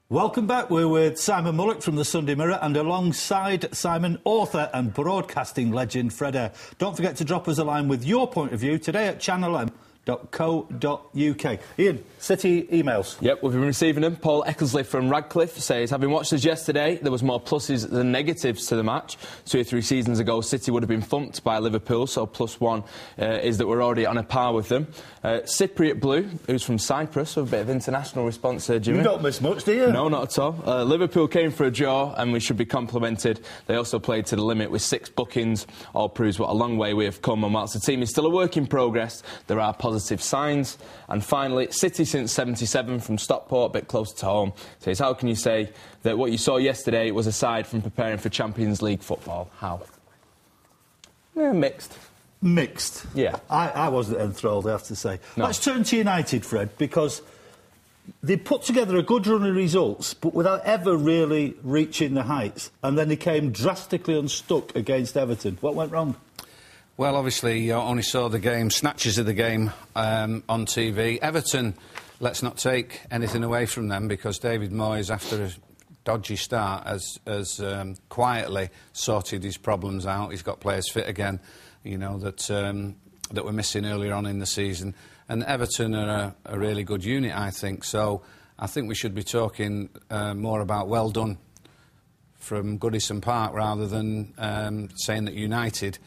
Welcome back. We're with Simon Mullock from the Sunday Mirror, and alongside Simon, author and broadcasting legend Fred Eyre. Don't forget to drop us a line with your point of view today at channelm.co.uk. Ian, City emails. Yep, we've been receiving them. Paul Eckersley from Radcliffe says, having watched us yesterday, there was more pluses than negatives to the match. 2 or 3 seasons ago, City would have been thumped by Liverpool, so +1 is that we're already on a par with them. Cypriot Blue, who's from Cyprus, so a bit of international response there, Jimmy. You don't miss much, do you? No, not at all. Liverpool came for a draw, and we should be complimented. They also played to the limit with 6 bookings. All proves what a long way we have come, and whilst the team is still a work in progress, there are positive signs. And finally, City since 77 from Stockport, a bit closer to home, says, how can you say that what you saw yesterday was aside from preparing for Champions League football? How? Yeah, mixed. Mixed? Yeah. I wasn't enthralled, I have to say. No. Let's turn to United, Fred, because they put together a good run of results, but without ever really reaching the heights. And then they came drastically unstuck against Everton. What went wrong? Well, obviously, you only saw the game, snatches of the game on TV. Everton, let's not take anything away from them, because David Moyes, after a dodgy start, has quietly sorted his problems out. He's got players fit again, you know, that were missing earlier on in the season. And Everton are a really good unit, I think. So I think we should be talking more about well done from Goodison Park, rather than saying that United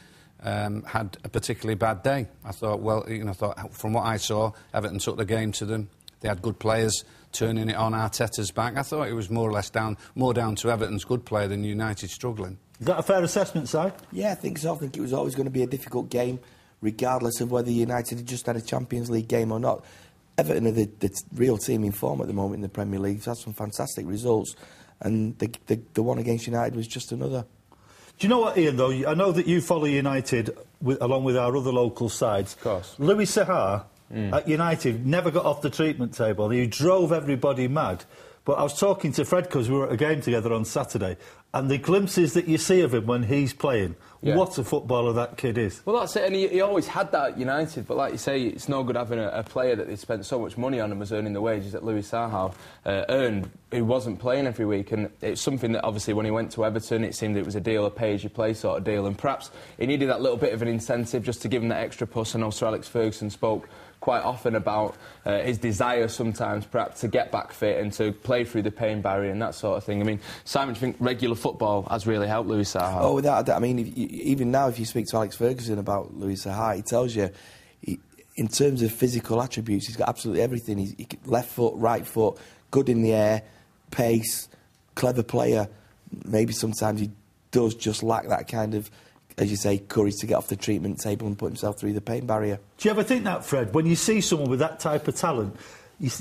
had a particularly bad day. I thought, well, you know, from what I saw, Everton took the game to them. They had good players turning it on Arteta's back. I thought it was more or less more down to Everton's good player than United struggling. Is that a fair assessment, Si? Yeah, I think so. I think it was always going to be a difficult game, regardless of whether United had just had a Champions League game or not. Everton are the real team in form at the moment in the Premier League. They've had some fantastic results, and the one against United was just another. Do you know what, Ian, though? I know that you follow United along with our other local sides. Of course. Louis Saha at United never got off the treatment table. He drove everybody mad. But I was talking to Fred, because we were at a game together on Saturday, and the glimpses that you see of him when he's playing, what a footballer that kid is. Well, that's it, and he always had that at United, but like you say, it's no good having a player that they spent so much money on and was earning the wages that Louis Saha earned, who wasn't playing every week. And it's something that, obviously, when he went to Everton, it seemed it was a deal, a pay-as-you-play sort of deal, and perhaps he needed that little bit of an incentive just to give him that extra push. I know Sir Alex Ferguson spoke quite often about his desire sometimes perhaps to get back fit and to play through the pain barrier and that sort of thing. I mean, Simon, do you think regular football has really helped Louis Saha? Oh, without a doubt. I mean, even now, if you speak to Alex Ferguson about Louis Saha, he tells you, in terms of physical attributes, he's got absolutely everything. He's left foot, right foot, good in the air, pace, clever player. Maybe sometimes he does just lack that kind of, as you say, courage to get off the treatment table and put himself through the pain barrier. Do you ever think that, Fred, when you see someone with that type of talent,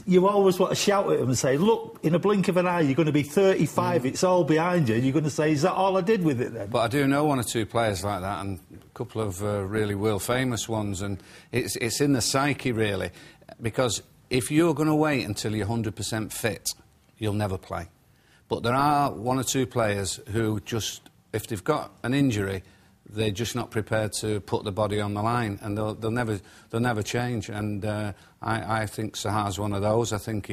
you always want to shout at him and say, look, in a blink of an eye, you're going to be 35, it's all behind you, and you're going to say, is that all I did with it then? But I do know 1 or 2 players like that, and a couple of really world-famous ones, and it's in the psyche, really, because if you're going to wait until you're 100% fit, you'll never play. But there are 1 or 2 players who just, if they've got an injury, they're just not prepared to put the body on the line, and they'll never change. And I think Saha's one of those. I think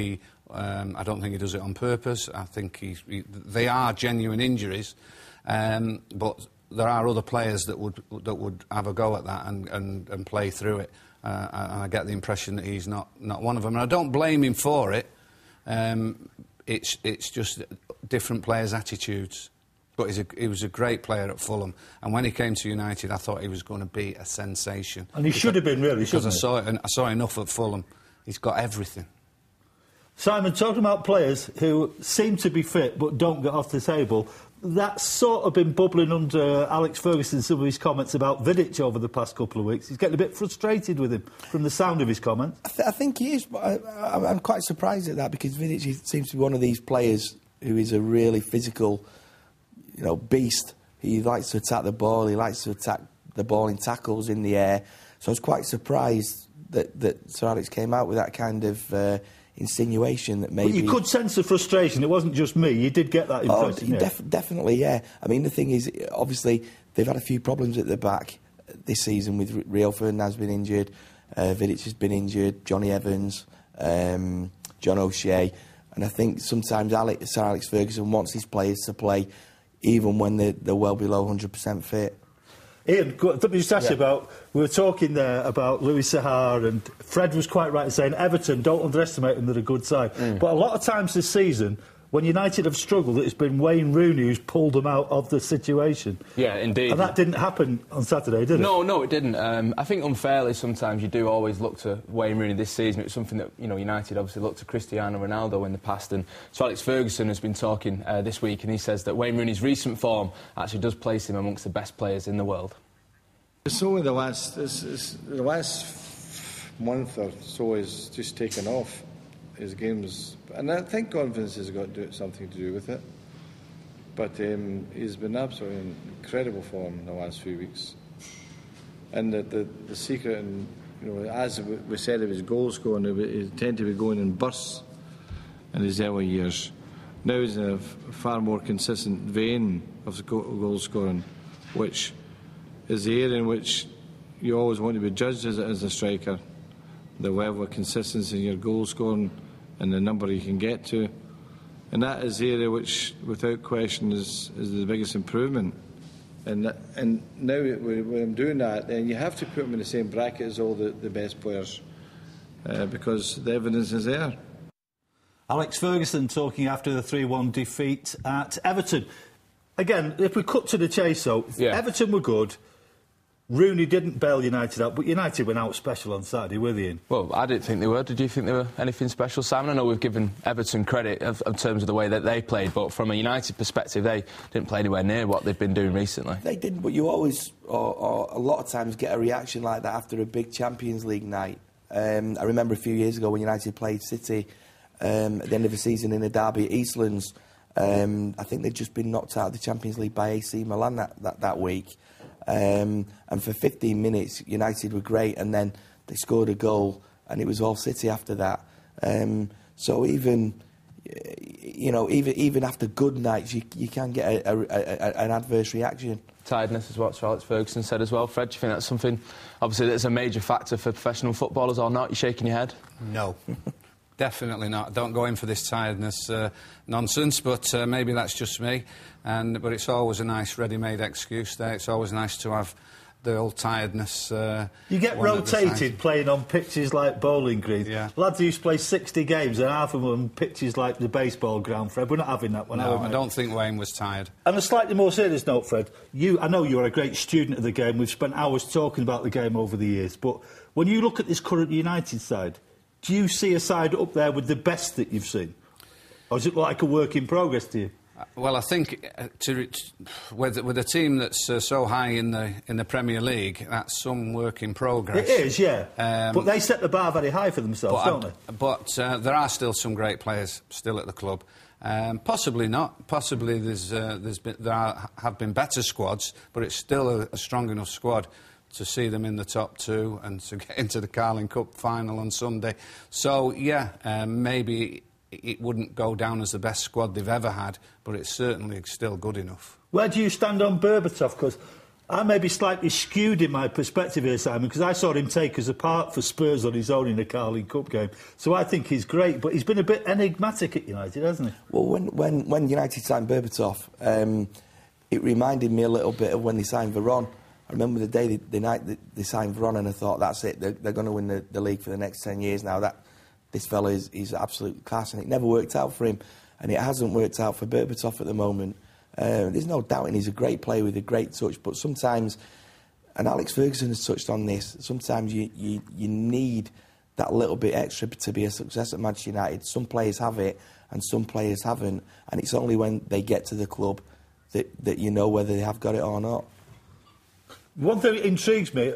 I don't think he does it on purpose. I think they are genuine injuries, but there are other players that would have a go at that and play through it. And I get the impression that he's not one of them. And I don't blame him for it. It's just different players' attitudes. But he was a great player at Fulham, and when he came to United, I thought he was going to be a sensation. And he should have been, really, shouldn't he? Because I saw enough at Fulham. He's got everything. Simon, talking about players who seem to be fit but don't get off the table, that's sort of been bubbling under Alex Ferguson, some of his comments about Vidic over the past couple of weeks. He's getting a bit frustrated with him from the sound of his comments. I think he is, but I'm quite surprised at that, because Vidic seems to be one of these players who is a really physical, you know, beast. He likes to attack the ball, he likes to attack the ball in tackles in the air. So I was quite surprised that Sir Alex came out with that kind of insinuation that maybe... But you could sense the frustration, it wasn't just me, you did get that impression. Definitely, yeah. I mean, the thing is, obviously, they've had a few problems at the back this season, with Rio Ferdinand's been injured, Vidic has been injured, Johnny Evans, John O'Shea. And I think sometimes Sir Alex Ferguson wants his players to play even when they're well below 100% fit. Ian, let me just ask you about, we were talking there about Louis Saha, and Fred was quite right in saying Everton, don't underestimate them, they're a good side. But a lot of times this season, when United have struggled, it's been Wayne Rooney who's pulled them out of the situation. Yeah, indeed. And that didn't happen on Saturday, did it? No, it didn't. I think unfairly sometimes you do always look to Wayne Rooney this season. It's something that, you know, United obviously looked to Cristiano Ronaldo in the past, and so Alex Ferguson has been talking this week, and he says that Wayne Rooney's recent form actually does place him amongst the best players in the world. It's only the last month or so is just taken off his games, and I think confidence has got something to do with it. But he's been absolutely in incredible form in the last few weeks, and the secret, and you know, as we said, of his goal scoring, he tended to be going in bursts in his early years. Now he's in a far more consistent vein of goal scoring, which is the area in which you always want to be judged as a striker, the level of consistency in your goal scoring and the number you can get to. And that is the area which, without question, is the biggest improvement. And now when I'm doing that, then you have to put him in the same bracket as all the best players because the evidence is there. Alex Ferguson talking after the 3-1 defeat at Everton. Again, if we cut to the chase, though, Everton were good. Rooney didn't bail United out, but United went out special on Saturday, were they, Ian? Well, I didn't think they were. Did you think they were anything special, Simon? I know we've given Everton credit in terms of the way that they played, but from a United perspective, they didn't play anywhere near what they've been doing recently. They didn't, but you always, or a lot of times, get a reaction like that after a big Champions League night. I remember a few years ago when United played City at the end of the season in a derby at Eastlands. I think they'd just been knocked out of the Champions League by AC Milan that week. And for 15 minutes, United were great, and then they scored a goal, and it was all City after that. So even after good nights, you can get an adverse reaction. Tiredness is what Sir Alex Ferguson said as well. Fred, do you think that's something, obviously, that's a major factor for professional footballers or not? You're shaking your head? No. Definitely not. Don't go in for this tiredness nonsense, but maybe that's just me. But it's always a nice ready-made excuse there. It's always nice to have the old tiredness. You get rotated playing on pitches like Bowling Green. Yeah. Lads used to play 60 games and half of them on pitches like the baseball ground, Fred. We're not having that one. No, I don't think Wayne was tired. On a slightly more serious note, Fred, I know you're a great student of the game. We've spent hours talking about the game over the years. But when you look at this current United side, do you see a side up there with the best that you've seen? Or is it like a work in progress to you? Well, I think with a team that's so high in the Premier League, that's some work in progress. It is, yeah. But they set the bar very high for themselves, don't they? But there are still some great players still at the club. Possibly not. Possibly there have been better squads, but it's still a strong enough squad to see them in the top two and to get into the Carling Cup final on Sunday. So, yeah, maybe it wouldn't go down as the best squad they've ever had, but it's certainly still good enough. Where do you stand on Berbatov? Because I may be slightly skewed in my perspective here, Simon, because I saw him take us apart for Spurs on his own in the Carling Cup game. So I think he's great, but he's been a bit enigmatic at United, hasn't he? Well, when United signed Berbatov, it reminded me a little bit of when they signed Veron. I remember the night that they signed Veron, and I thought, that's it, they're going to win the league for the next 10 years now. This fella is absolute class, and it never worked out for him, and it hasn't worked out for Berbatov at the moment. There's no doubting he's a great player with a great touch, but sometimes, and Alex Ferguson has touched on this, sometimes you need that little bit extra to be a success at Manchester United. Some players have it, and some players haven't, and it's only when they get to the club that you know whether they have got it or not. One thing that intrigues me,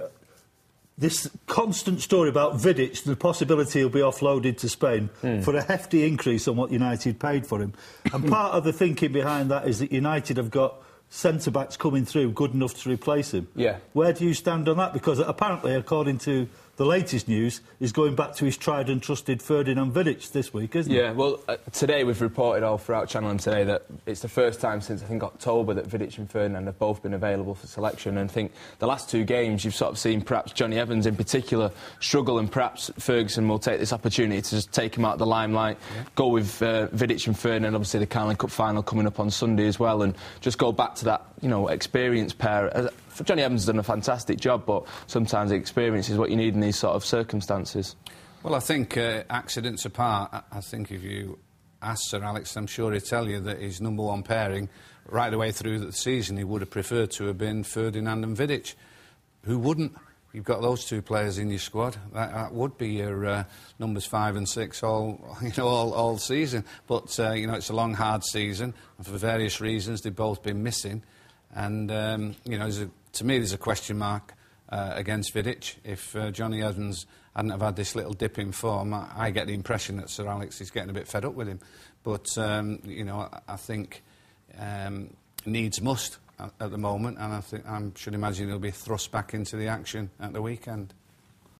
this constant story about Vidic, the possibility he'll be offloaded to Spain for a hefty increase on what United paid for him. And part of the thinking behind that is that United have got centre-backs coming through good enough to replace him. Yeah. Where do you stand on that? Because apparently, according to the latest news is going back to his tried and trusted Ferdinand Vidic this week, isn't it? Yeah, well, today we've reported all throughout Channel M today that it's the first time since, I think, October that Vidic and Ferdinand have both been available for selection. And I think the last two games you've sort of seen perhaps Johnny Evans in particular struggle, and perhaps Ferguson will take this opportunity to just take him out of the limelight, go with Vidic and Ferdinand, obviously the Carling Cup final coming up on Sunday as well, and just go back to that, you know, experienced pair. Johnny Evans has done a fantastic job, but sometimes the experience is what you need in these sort of circumstances. Well, I think, accidents apart, I think if you ask Sir Alex, I'm sure he'd tell you that his number one pairing right the way through the season he would have preferred to have been Ferdinand and Vidic. Who wouldn't? You've got those two players in your squad. That would be your numbers 5 and 6 all season. But you know, it's a long, hard season, and for various reasons they've both been missing. And you know, to me, there's a question mark against Vidic. If Johnny Evans hadn't have had this little dip in form, I get the impression that Sir Alex is getting a bit fed up with him. But you know, I think needs must at the moment, and I should imagine he'll be thrust back into the action at the weekend.